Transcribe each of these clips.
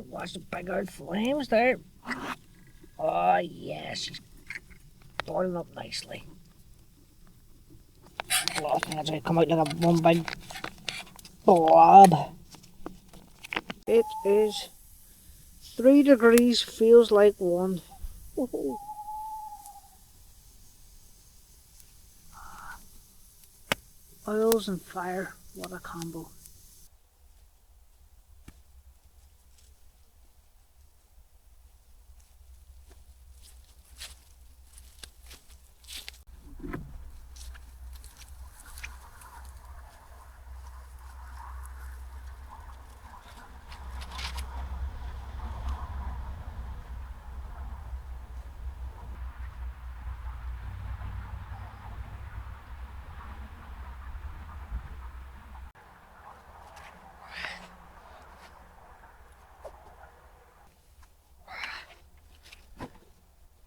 Watch the big old flames there. Oh yes, she's boiling up nicely. Last thing, it's going to come out like a one big blob. It is 3 degrees, feels like 1. Woohoo. Oils and fire, what a combo.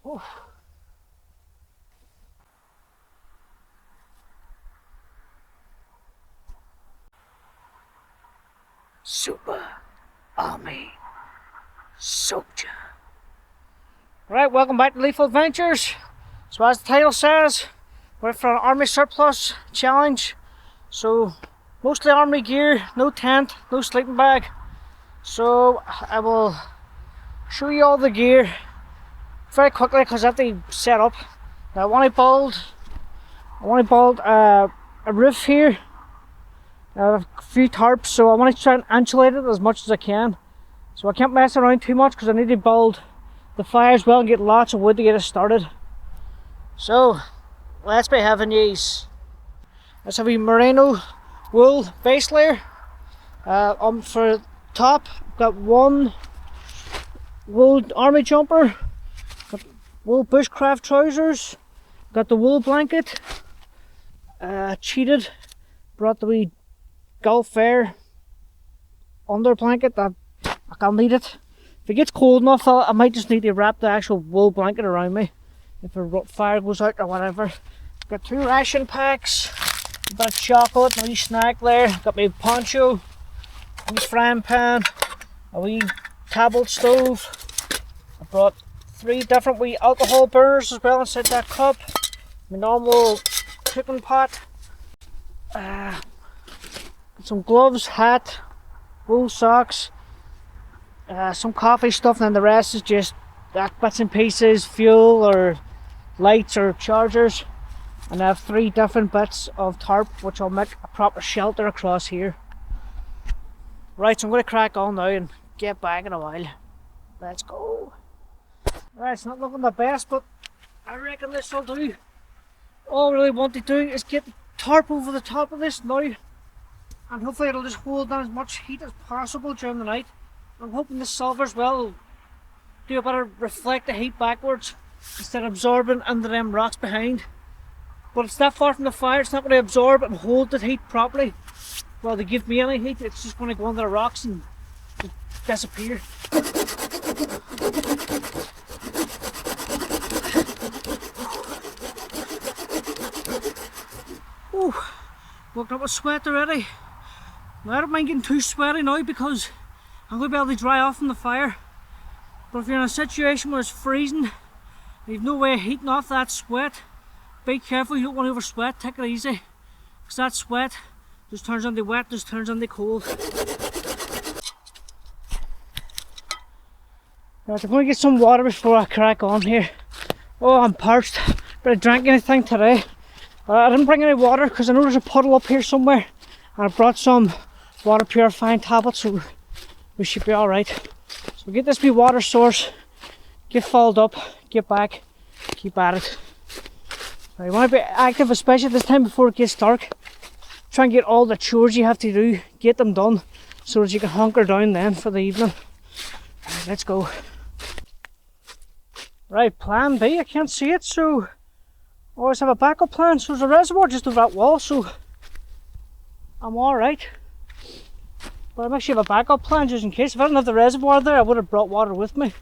Oh. Super Army Soldier. Right, welcome back to Lethal Adventures. So as the title says, we're for an army surplus challenge. So mostly army gear, no tent, no sleeping bag. So I will show you all the gear very quickly because I have to set up. Now I want to build a roof here. A few tarps, so I want to try and insulate it as much as I can. So I can't mess around too much because I need to build the fire as well and get lots of wood to get it started. So let's be having these. Let's have a merino wool base layer. For top, got one wool army jumper, got wool bushcraft trousers, got the wool blanket. Cheated, brought the wee Gulf Air under blanket. I'll need it. If it gets cold enough, I might just need to wrap the actual wool blanket around me if a fire goes out or whatever. Got 2 ration packs, a bit of chocolate, a wee snack there. Got my poncho, a wee frying pan, a wee tablet stove. I brought 3 different wee alcohol burners as well inside that cup. My normal cooking pot. Some gloves, hat, wool socks, some coffee stuff, and then the rest is just bits and pieces, fuel or lights or chargers. And I have 3 different bits of tarp which will make a proper shelter across here. Right, so I'm going to crack on now and get back in a while. Let's go. Right, it's not looking the best, but I reckon this will do. All I really want to do is get the tarp over the top of this now, and hopefully it'll just hold down as much heat as possible during the night. I'm hoping the silver as well will do a bit of reflect the heat backwards instead of absorbing into them rocks behind. But it's that far from the fire, it's not going to absorb and hold the heat properly. Well, to give me any heat, it's just going to go under the rocks and just disappear. Ooh, woke up with sweat already. Now, I don't mind getting too sweaty now because I'm going to be able to dry off from the fire. But if you're in a situation where it's freezing and you've no way of heating off that sweat, be careful, you don't want to over sweat, take it easy. Because that sweat just turns into wet, just turns into cold. Right, I'm going to get some water before I crack on here. Oh, I'm parched. But I drank anything today. I didn't bring any water because I know there's a puddle up here somewhere. And I brought some water purifying tablets, so we should be alright. So we get this wee water source, get filled up, get back, keep at it. Now you want to be active, especially at this time before it gets dark. Try and get all the chores you have to do, get them done, so that you can hunker down then for the evening. Right, let's go. Right, plan B, I can't see it, so I always have a backup plan. So there's a reservoir just over that wall, so I'm alright. But I actually have a backup plan just in case. If I didn't have the reservoir there, I would have brought water with me.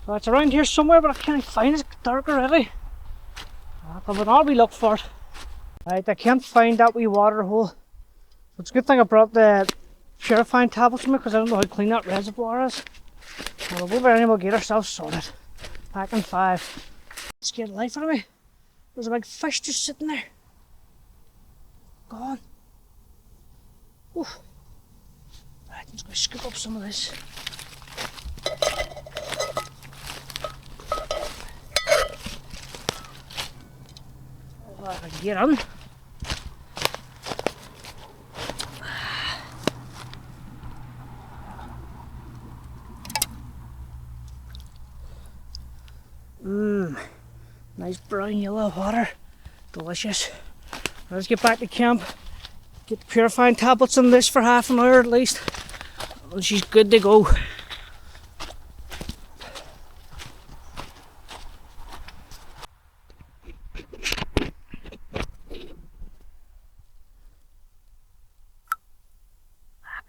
So it's around here somewhere, but I can't find it. It's dark already. But I'll be look for it. Right, I can't find that wee water hole. It's a good thing I brought the purifying tablets with me because I don't know how clean that reservoir is. And we'll go over and we'll get ourselves sorted. Back in 5. Scared the life out of me. There's a big fish just sitting there. Gone. Oof. Right, I'm just going to scoop up some of this. Oh, I can get on. Nice brown yellow water. Delicious. Let's get back to camp. Get the purifying tablets in this for half an hour at least. And she's good to go. I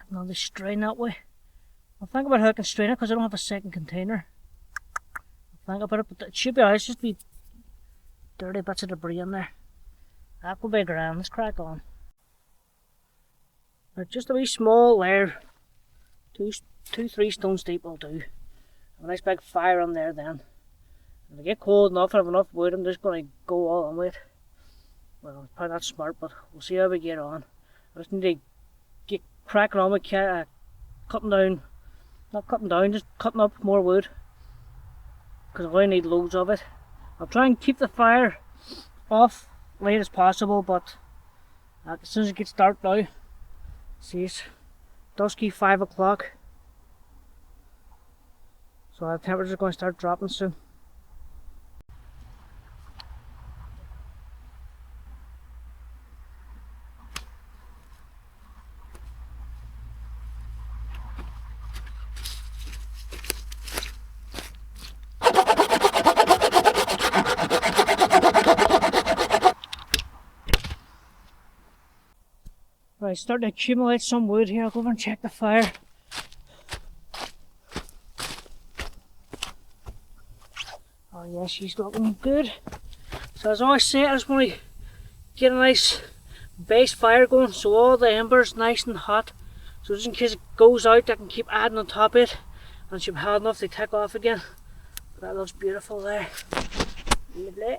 can only strain that way. I'll think about how I can strain it because I don't have a second container. I'll think about it, but it should be alright. It's just be dirty bits of debris in there. That will be grand. Let's crack on. But just a wee small layer, 3 stones deep will do. A nice big fire on there then. When I get cold enough and have enough wood, I'm just going to go all in with it. Well, it's probably not smart, but we'll see how we get on. I just need to get cracking on with cutting down, not cutting down, just cutting up more wood. Because I only need loads of it. I'll try and keep the fire off late as possible, but as soon as it gets dark now, see it's dusky 5 o'clock, so the temperature's going to start dropping soon. Right, starting to accumulate some wood here. I'll go over and check the fire. Oh yeah, she's looking good. So as I always say, I just want to get a nice base fire going so all the embers nice and hot. So just in case it goes out, I can keep adding on top of it and she'll be hot enough to take off again. But that looks beautiful there. Lovely.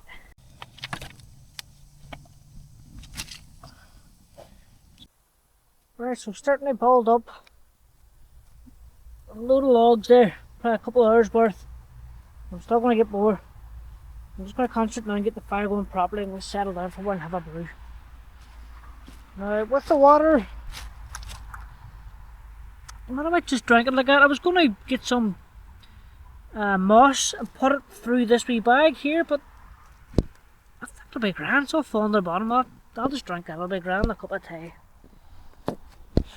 Right, so I'm starting to build up a load of logs there, probably a couple of hours worth. I'm still going to get more. I'm just going to concentrate now and get the fire going properly and we'll settle down for a while and have a brew. Now with the water, I might just drink it like that. I was going to get some moss and put it through this wee bag here, but I think it'll be grand. It's all falling to the bottom of it. I'll just drink that, it'll be grand, a cup of tea.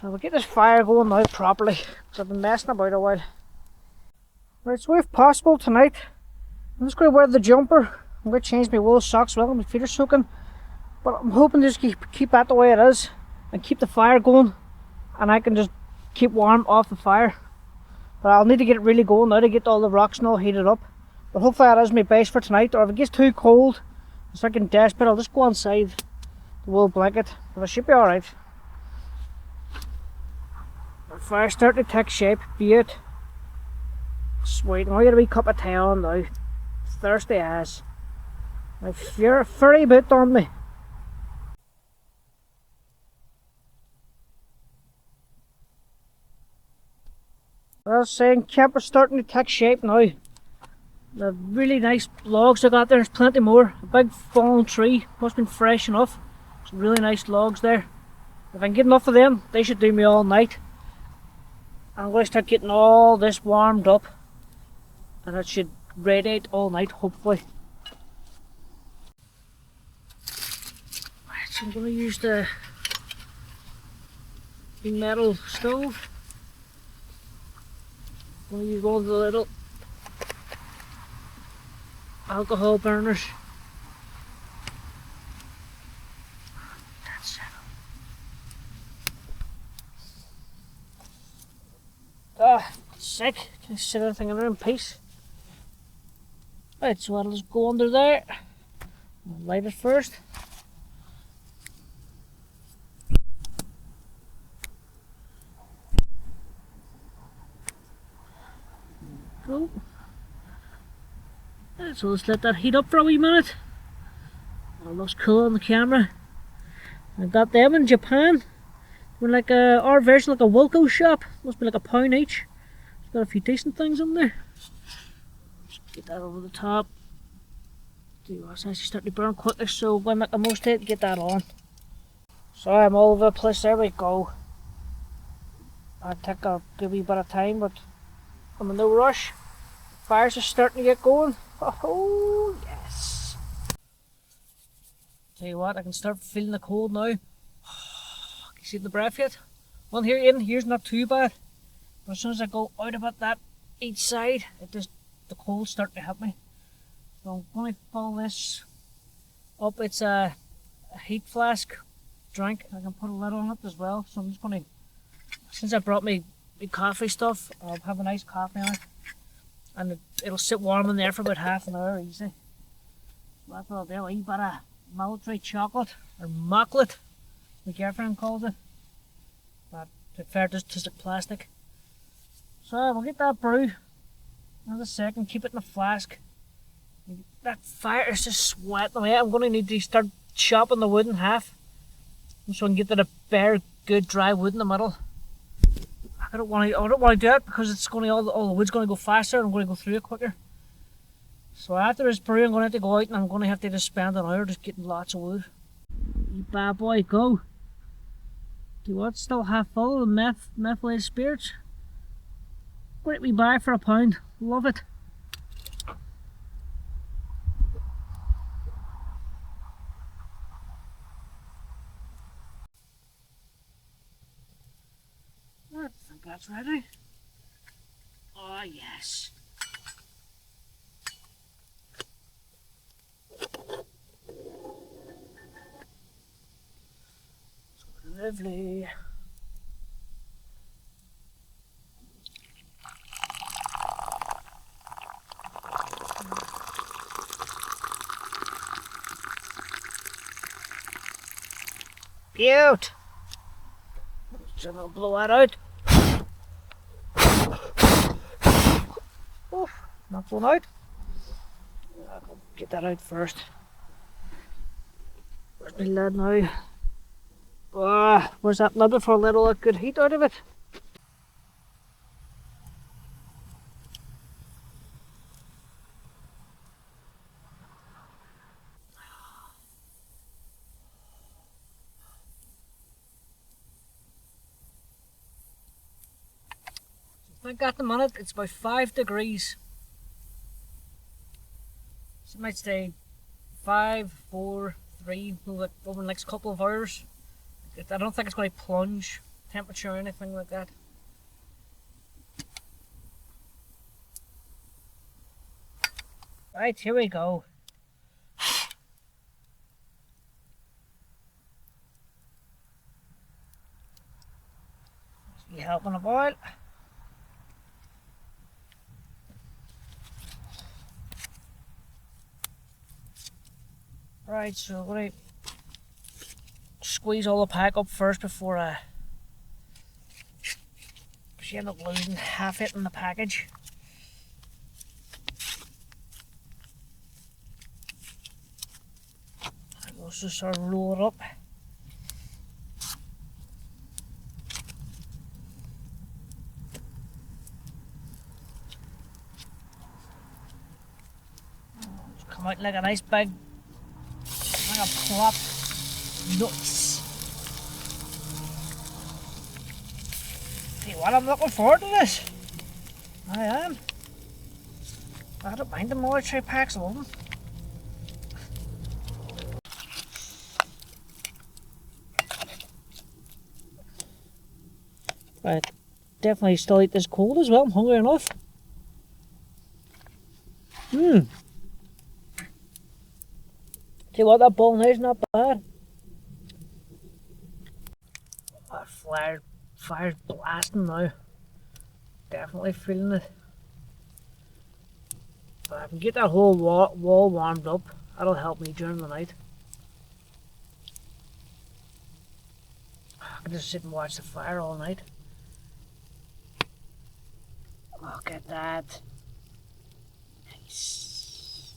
So we'll get this fire going now properly, because I've been messing about a while. Right, so if possible tonight, I'm just going to wear the jumper. I'm going to change my wool socks well, my feet are soaking. But I'm hoping to just keep that the way it is, and keep the fire going, and I can just keep warm off the fire. But I'll need to get it really going now to get all the rocks and all heated up. But hopefully that is my base for tonight, or if it gets too cold, I start getting desperate, I'll just go inside the wool blanket, but it should be alright. The fire's starting to take shape, beaut. Sweet, I'm going to get a wee cup of tea on now. Thirsty as. My furry boot on me. I was saying, camp is starting to take shape now. The really nice logs I got there, there's plenty more. A big fallen tree, must have been fresh enough. Some really nice logs there. If I can get enough of them, they should do me all night. I'm going to start getting all this warmed up, and it should radiate all night, hopefully. Right, so I'm going to use the metal stove. I'm going to use one of the little alcohol burners. That's it. Ah, sick. Can I sit everything in there in peace? Right, so I'll just go under there. I'll light it first. go. Right, so let's let that heat up for a wee minute. It looks cool on the camera. I got them in Japan. We're like our version, like a Wilco shop. Must be like £1 each. It's got a few decent things in there. Just get that over the top. See what's actually starting to burn quickly, so we'll make the most of it and get that on. Sorry, I'm all over the place. There we go. I think I'll give you a bit of time, but I'm in no rush. Fire's just starting to get going. Oh yes. Tell you what, I can start feeling the cold now. Can you see the breath yet? Well, here's not too bad. But as soon as I go out about that each side, the cold's starting to hit me. So I'm going to fill this up. It's a heat flask drink. I can put a lid on it as well. So I'm just going to, since I brought me coffee stuff, I'll have a nice coffee on it. And it'll sit warm in there for about half an hour easy. So that's what I'll do. A wee bit of military chocolate, or mocklet, my girlfriend calls it. But to be fair, just like plastic. So we'll get that brew. Another second, keep it in the flask. That fire is just sweating away. I'm going to need to start chopping the wood in half, so I can get to the bare, good, dry wood in the middle. I don't want to do it because it's going to all the wood's going to go faster and I'm going to go through it quicker. So after this brew, I'm going to have to go out and I'm going to have to just spend an hour just getting lots of wood. You bad boy, go. Do what? Still half full of methylated spirits. Great we buy for £1. Love it. I think that's ready. Oh yes. Lovely. Cute. So I'll blow that out. Oof, not blown out. I'll get that out first. Where's my lid now? Where's that lid before I let all that good heat out of it? I think at the minute it's about 5 degrees. So it might stay 5, 4, 3 over the next couple of hours. I don't think it's going to plunge temperature or anything like that. Right, here we go. You helping a boil? Right, so I'm going to squeeze all the pack up first before you end up losing half it in the package. I'll also sort of roll it up. Just come out like a nice big, like a plop nuts. See what, I'm looking forward to this. I am. I don't mind the military packs, I love them. Right, definitely still eat this cold as well, I'm hungry enough. See what, that bolognese is not bad. That fire's blasting now. Definitely feeling it. But I can get that whole wall warmed up. That'll help me during the night. I can just sit and watch the fire all night. Look at that. Nice.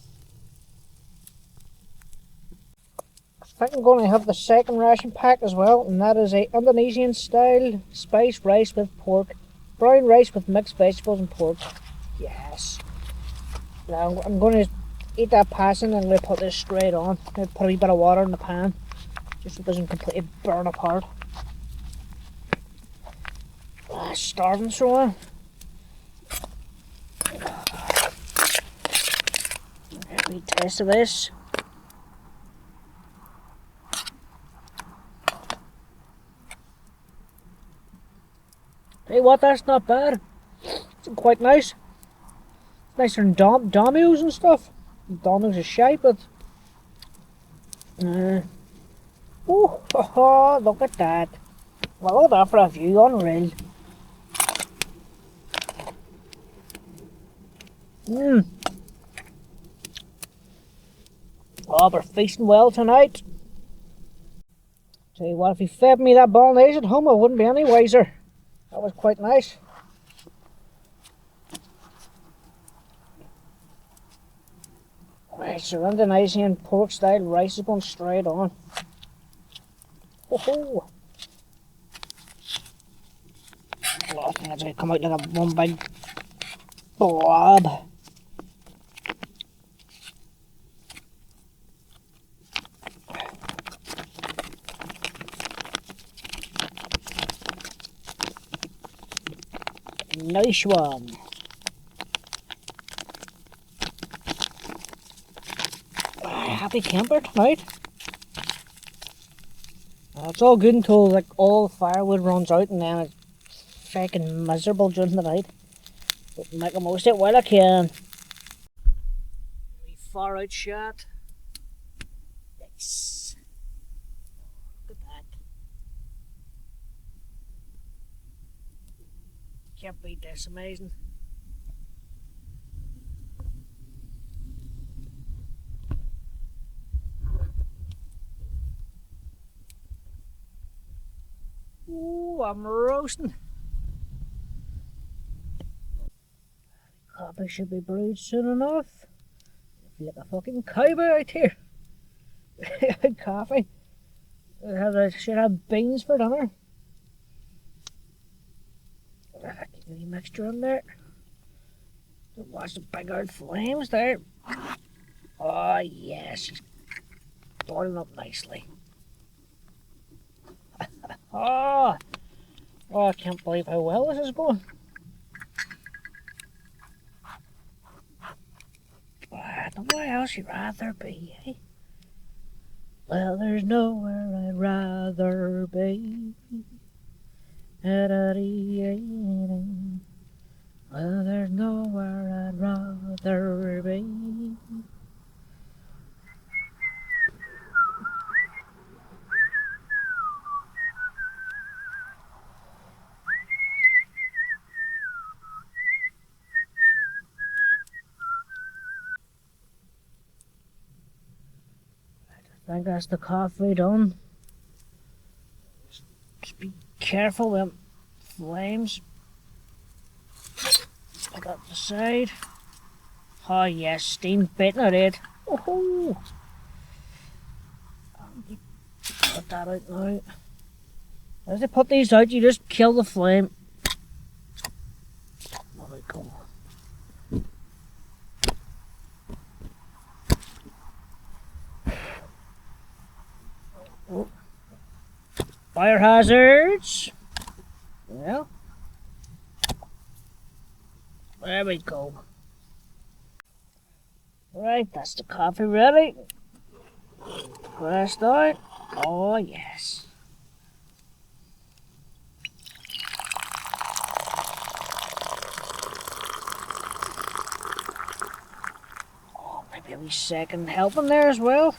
I think I'm going to have the second ration pack as well, and that is a Indonesian style spiced rice with pork. Brown rice with mixed vegetables and pork. Yes. Now I'm going to eat that passing and I'm going to put this straight on. I'm going to put a wee bit of water in the pan just so it doesn't completely burn apart. Starving, so a wee taste of this. Hey, what? That's not bad. It's quite nice. It's nicer than Domino's and stuff. Domino's is shite, but oh, look at that. Well, look at that for a view, unreal. Oh, we're feasting well tonight. Tell you what, if he fed me that bolognese at home, I wouldn't be any wiser. That was quite nice. Right, so Indonesian pork style rice is going straight on. Oh, I think that's going to come out like a one big blob. Nice one. Happy camper tonight. It's all good until like all the firewood runs out and then it's fucking miserable during the night. But make the most of it while I can. Wee far out shot. Nice. Look at that. Can't beat this, amazing. Ooh, I'm roasting. Coffee should be brewed soon enough. I feel like a fucking cowboy out here. Coffee. I should have beans for dinner. Get any mixture in there. Don't watch the big old flames there. Oh yes, she's boiling up nicely. Oh, I can't believe how well this is going. Nowhere else you'd rather be, eh? Well, there's nowhere I'd rather be. Well, there's nowhere I'd rather be. I think that's the coffee done. Just be careful with flames. Put that to the side. Oh yes, steam bitten out it. Oh, put that out now. As they put these out, you just kill the flame. There we go. Oh. Fire hazards. Well, there we go. Right, that's the coffee ready. Pressed out. Oh yes. Oh, maybe a wee second helping there as well.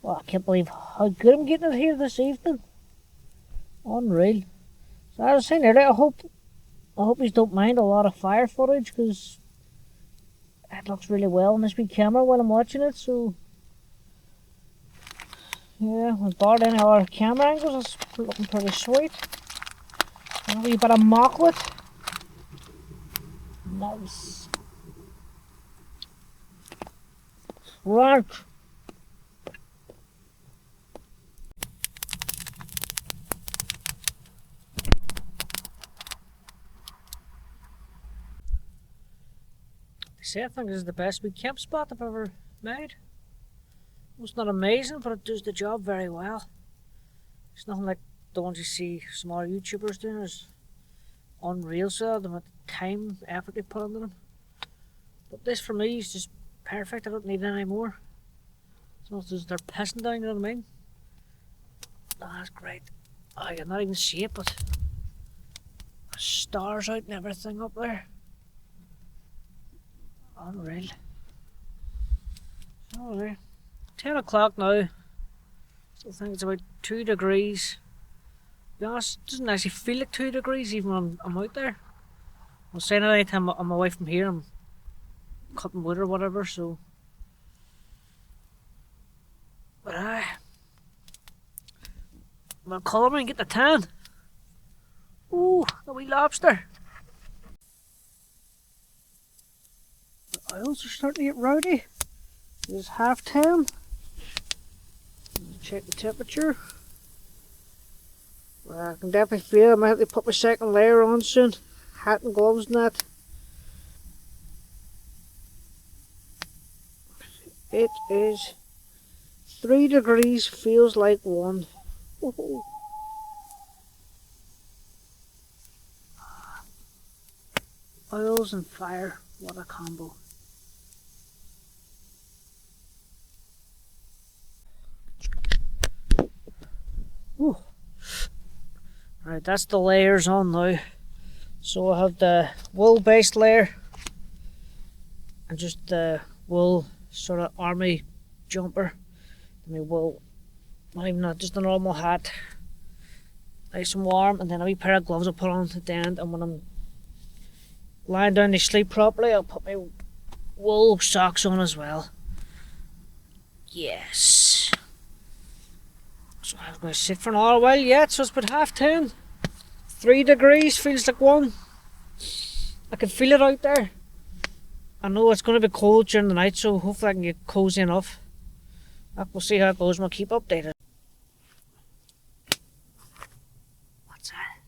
Well, I can't believe how good I'm getting it here this evening. Unreal. So as I was saying earlier, I hope you don't mind a lot of fire footage because it looks really well on this big camera while I'm watching it. So yeah, without any other camera angles, it's looking pretty sweet. And a wee bit of mocklet. Mouse. Right. See, I think this is the best wee camp spot I've ever made. It's not amazing, but it does the job very well. It's nothing like the ones you see smaller YouTubers doing. It's unreal, so the amount of time, effort they put into them. But this for me is just perfect. I don't need any more. As long as they're pissing down, you know what I mean? Oh, that's great. Oh, you can not even see it, but stars out and everything up there. Unreal. Oh, there. 10 o'clock now. Still think it's about 2 degrees. To be honest, it doesn't actually feel like 2 degrees even when I'm out there. I'm saying that anytime I'm away from here, I'm cutting wood or whatever, so. But I'm gonna call him and get the tan. Ooh, the wee lobster. The oils are starting to get rowdy. It's 10:30. Check the temperature. Well, I can definitely feel it. I might have to put my second layer on soon. Hat and gloves and that. It is 3 degrees, feels like 1. Woohoo. Oils and fire, what a combo. Ooh. Right, that's the layers on now. So I have the wool based layer and just the wool sort of army jumper. I mean wool, not even that, just a normal hat. Nice and warm, and then a wee pair of gloves I'll put on at the end, and when I'm lying down to sleep properly I'll put my wool socks on as well. Yes. So I'm going to sit for another while yet, so it's about 10:30. 3 degrees, feels like 1. I can feel it out there. I know it's going to be cold during the night, so hopefully I can get cozy enough. We'll see how it goes and we'll keep updated. What's that?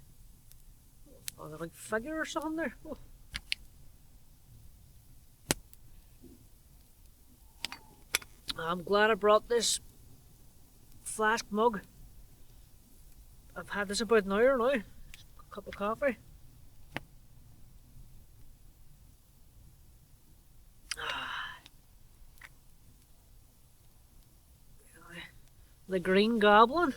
Oh, the big figure or something there? Oh. I'm glad I brought this flask mug. I've had this about an hour now. A cup of coffee. The Green Goblin.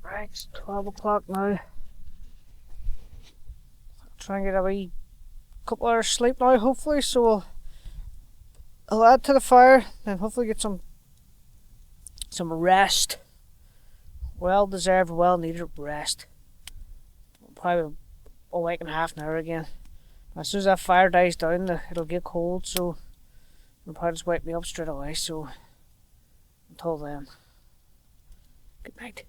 Right, it's 12 o'clock now. I'll try and get a wee couple hours sleep now, hopefully, so I'll add to the fire and hopefully get some rest. Well deserved, well needed rest. I'll probably awake in half an hour again. As soon as that fire dies down, it'll get cold, so it'll probably just wake me up straight away. So until then, good night.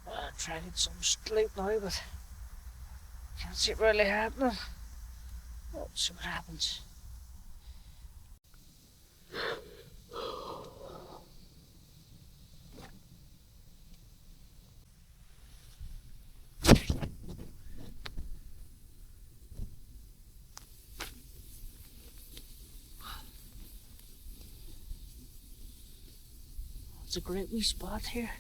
I'll try to get some sleep now, but can't see it really happening. Let's see what happens. It's a great wee spot here.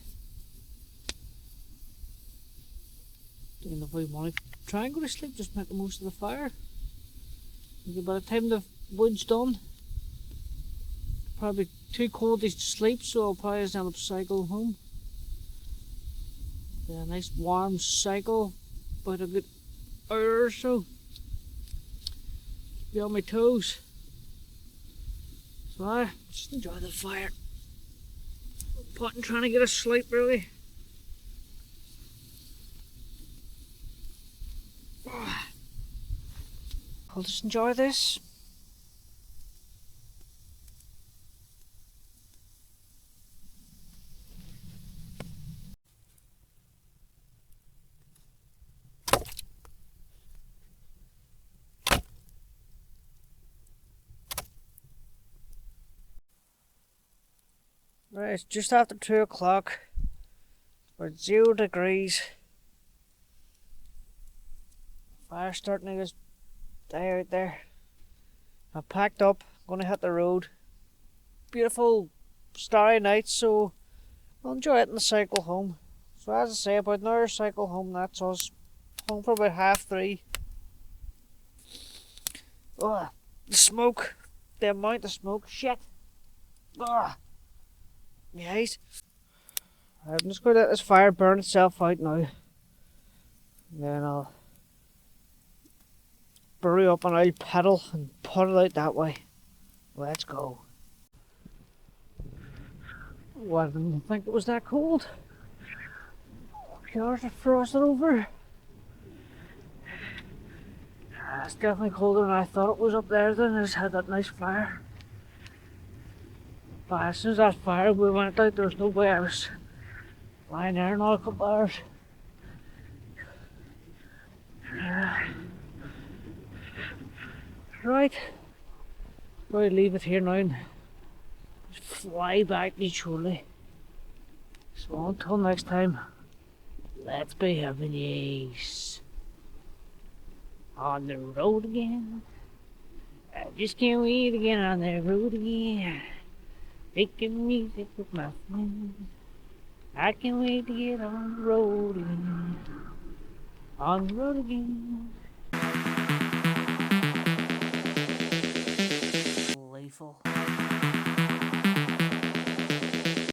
Don't know if we want to try and go to sleep, just make the most of the fire. By the time the wood's done, probably too cold to sleep, so I'll probably just end up cycling home. A nice warm cycle, about a good hour or so. Be on my toes. So I just enjoy the fire. Potting, trying to get a sleep really. I'll just enjoy this. Right, it's just after 2 o'clock. We're 0 degrees. Fire's starting to just die out there. I've packed up, gonna hit the road. Beautiful starry night, so I'll enjoy it in the cycle home. So as I say, about another cycle home, that's us. Home for about 3:30. Ugh, the smoke. The amount of smoke. Shit. Ugh. Yes. I'm just going to let this fire burn itself out now. And then I'll bury up an oil pedal and put it out that way. Let's go. Well, I didn't think it was that cold. Cars are frosted over. It's definitely colder than I thought it was up there. Then I just had that nice fire. But as soon as that fire we went out, there was no way I was lying there in a couple hours. Right. Probably leave it here now and just fly back to Chorley. So until next time, let's be having these. On the road again. I just can't wait to get on the road again. Making music with my friends. I can't wait to get on the road again. On the road again.